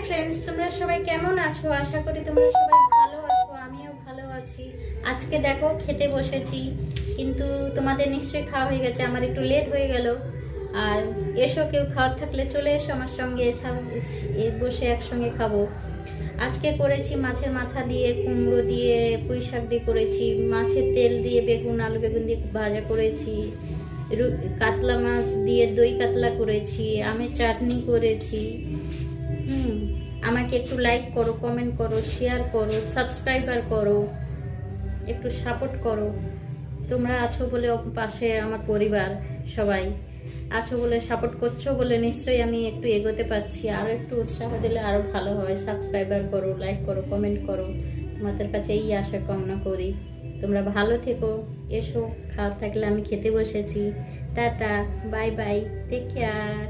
Friends, তোমরা সবাই কেমন আছো? আশা করি তোমরা সবাই ভালো আছো, আমিও ভালো আছি। আজকে দেখো খেতে বসেছি, কিন্তু তোমাদের নিশ্চয়ই খাওয়া হয়ে গেছে, আমার একটু লেট হয়ে গেল। আর এসো, কেউ খাওয়ার থাকলে চলে এসো আমার সঙ্গে, বসে একসঙ্গে খাবো। আজকে করেছি মাছের মাথা দিয়ে, কুমড়ো দিয়ে, পুঁই শাক দিয়ে করেছি, মাছের তেল দিয়ে বেগুন, আলু বেগুন দিয়ে ভাজা করেছি, কাতলা মাছ দিয়ে দই কাতলা করেছি, আমের চাটনি করেছি। আমাকে একটু লাইক করো, কমেন্ট করো, শেয়ার করো, সাবস্ক্রাইবার করো, একটু সাপোর্ট করো। তোমরা আছো বলে পাশে, আমার পরিবার সবাই আছো বলে, সাপোর্ট করছো বলে নিশ্চয়ই আমি একটু এগোতে পারছি। আরও একটু উৎসাহ দিলে আরও ভালো হয়। সাবস্ক্রাইবার করো, লাইক করো, কমেন্ট করো, তোমাদের কাছে এই আশা কামনা করি। তোমরা ভালো থেকো। এসো, খাওয়া থাকলে আমি খেতে বসেছি। Tata, bye bye, take care.